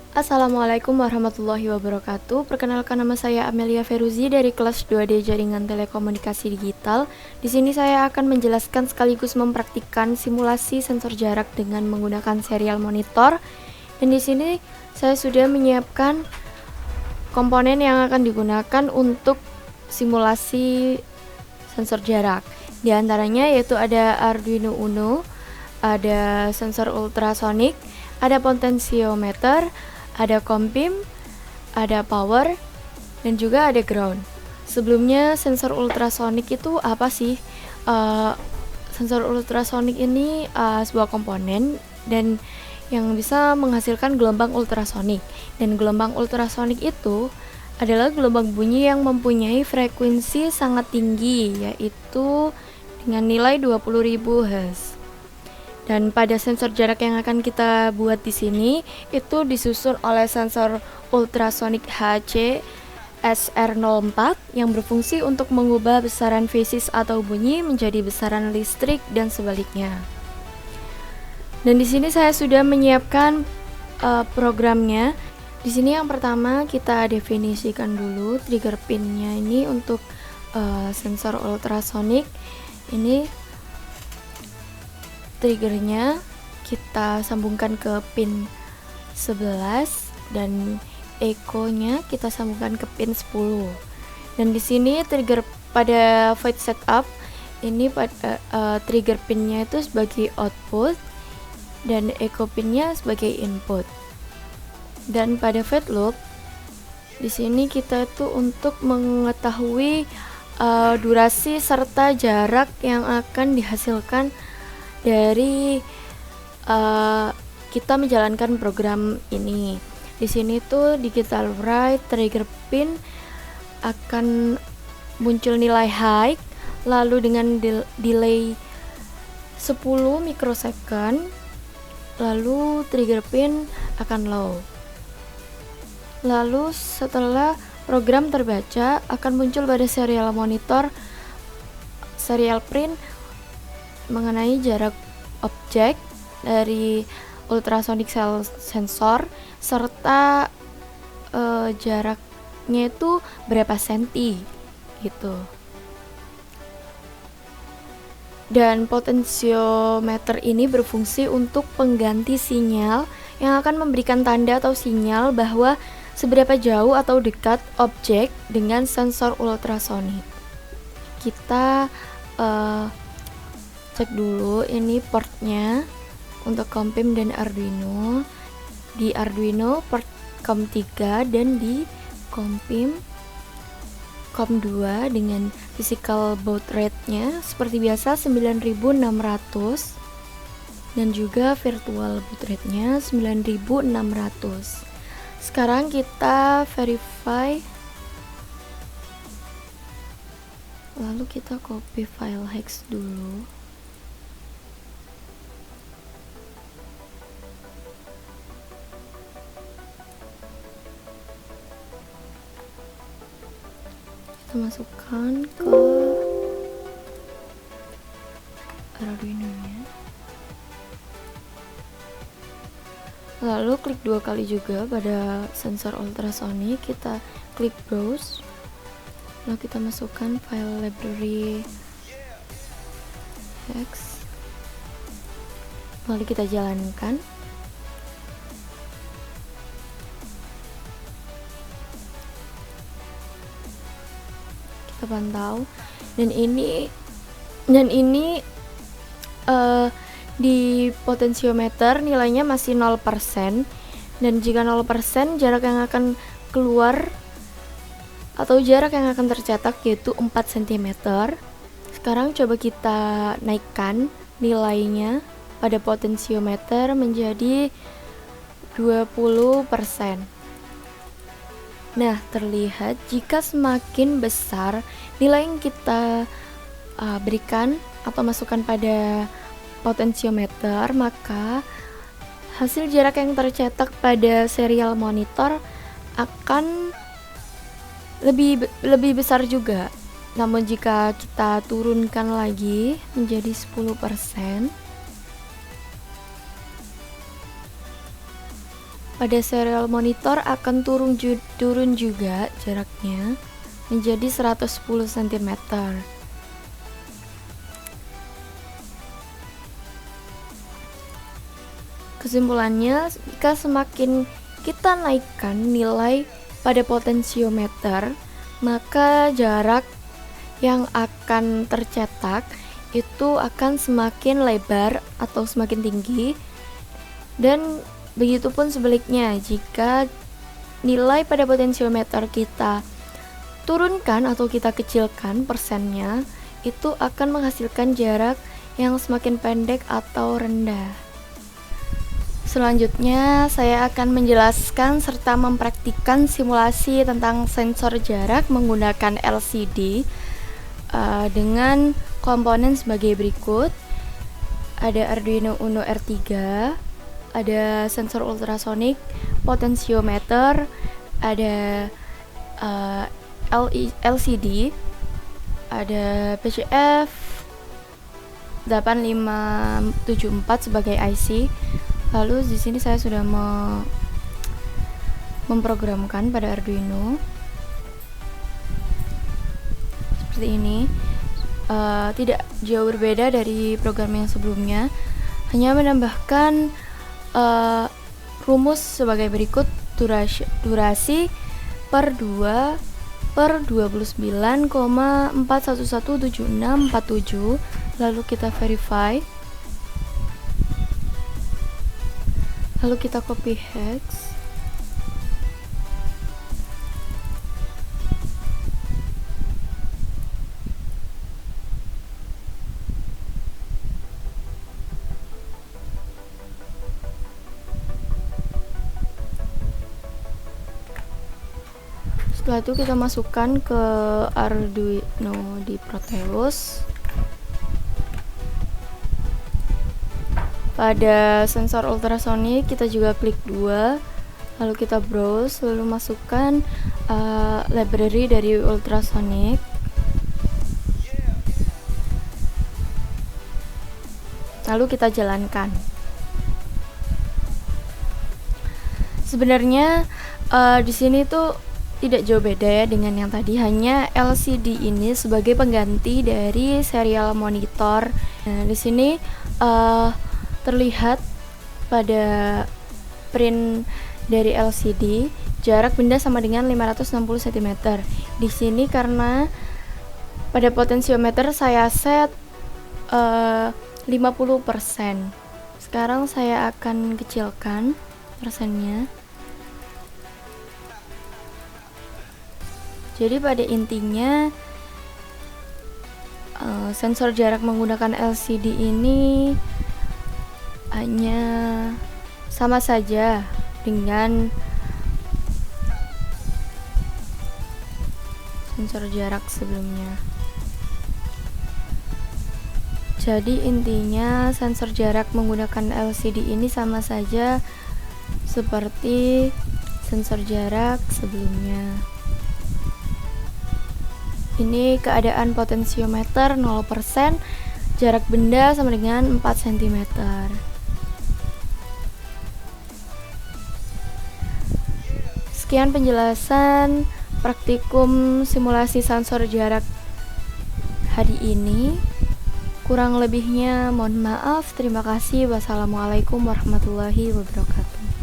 Assalamualaikum warahmatullahi wabarakatuh. Perkenalkan, nama saya Amelia Feruzi dari kelas 2D Jaringan Telekomunikasi Digital. Di sini saya akan menjelaskan sekaligus mempraktikkan simulasi sensor jarak dengan menggunakan serial monitor. Dan di sini saya sudah menyiapkan komponen yang akan digunakan untuk simulasi sensor jarak. Di antaranya yaitu ada Arduino Uno, ada sensor ultrasonik, ada potentiometer, ada kompim, ada power, dan juga ada ground. Sebelumnya, sensor ultrasonik itu apa sih? Sensor ultrasonik ini sebuah komponen dan yang bisa menghasilkan gelombang ultrasonik. Dan gelombang ultrasonik itu adalah gelombang bunyi yang mempunyai frekuensi sangat tinggi, yaitu dengan nilai 20.000 Hz. Dan pada sensor jarak yang akan kita buat di sini itu disusun oleh sensor ultrasonic HC SR04 yang berfungsi untuk mengubah besaran fasis atau bunyi menjadi besaran listrik dan sebaliknya. Dan di sini saya sudah menyiapkan programnya. Di sini yang pertama kita definisikan dulu trigger pinnya ini untuk sensor ultrasonic. Ini triggernya kita sambungkan ke pin 11 dan echo-nya kita sambungkan ke pin 10. Dan di sini trigger pada void setup ini pada trigger pinnya itu sebagai output dan echo pinnya sebagai input. Dan pada void loop di sini kita itu untuk mengetahui durasi serta jarak yang akan dihasilkan dari kita menjalankan program ini. Di sini tuh digital write trigger pin akan muncul nilai high, lalu dengan delay 10 mikrosecond, lalu trigger pin akan low. Lalu setelah program terbaca akan muncul pada serial monitor serial print mengenai jarak objek dari ultrasonic sensor serta jaraknya itu berapa senti gitu. Dan potentiometer ini berfungsi untuk pengganti sinyal yang akan memberikan tanda atau sinyal bahwa seberapa jauh atau dekat objek dengan sensor ultrasonik. Kita cek dulu ini portnya untuk kompim dan Arduino. Di Arduino port COM3 dan di kompim COM2 dengan physical baud rate-nya seperti biasa 9600 dan juga virtual baud rate-nya 9600. Sekarang kita verify, lalu kita copy file hex dulu. Kita masukkan ke Arduino-nya. Lalu klik 2 kali juga pada sensor ultrasonic, kita klik browse. Lalu kita masukkan file library hex. Lalu kita jalankan. Kita pantau dan ini di potentiometer nilainya masih 0%, dan jika 0% jarak yang akan keluar atau jarak yang akan tercetak yaitu 4 cm. Sekarang coba kita naikkan nilainya pada potentiometer menjadi 20%. Nah, terlihat jika semakin besar nilai yang kita berikan atau masukkan pada potentiometer, maka hasil jarak yang tercetak pada serial monitor akan lebih besar juga. Namun jika kita turunkan lagi menjadi 10%, Pada serial monitor akan turun juga jaraknya menjadi 110 cm. Kesimpulannya, jika semakin kita naikkan nilai pada potensiometer, maka jarak yang akan tercetak itu akan semakin lebar atau semakin tinggi, dan begitupun sebaliknya, jika nilai pada potensiometer kita turunkan atau kita kecilkan persennya, itu akan menghasilkan jarak yang semakin pendek atau rendah. Selanjutnya, saya akan menjelaskan serta mempraktikkan simulasi tentang sensor jarak menggunakan LCD dengan komponen sebagai berikut. Ada Arduino Uno R3, ada sensor ultrasonik, potensiometer, ada LCD, ada PCF 8574 sebagai IC. Lalu di sini saya sudah memprogramkan pada Arduino seperti ini. Tidak jauh berbeda dari program yang sebelumnya, hanya menambahkan rumus sebagai berikut: durasi per 2 per 29,4117647. Lalu kita verify, lalu kita copy hex. Setelah itu kita masukkan ke Arduino di Proteus. Pada sensor ultrasonik kita juga klik 2, lalu kita browse, lalu masukkan library dari ultrasonik. Lalu kita jalankan. Sebenarnya di sini tuh tidak jauh beda ya dengan yang tadi, hanya LCD ini sebagai pengganti dari serial monitor. Nah, di sini terlihat pada print dari LCD jarak benda sama dengan 560 cm. Di sini karena pada potensiometer saya set 50%. Sekarang saya akan kecilkan persennya. Jadi pada intinya sensor jarak menggunakan LCD ini hanya sama saja dengan sensor jarak sebelumnya. Jadi intinya sensor jarak menggunakan LCD ini sama saja seperti sensor jarak sebelumnya. Ini keadaan potensiometer 0%, jarak benda sama dengan 4 cm. Sekian penjelasan praktikum simulasi sensor jarak hari ini. Kurang lebihnya mohon maaf. Terima kasih. Wassalamualaikum warahmatullahi wabarakatuh.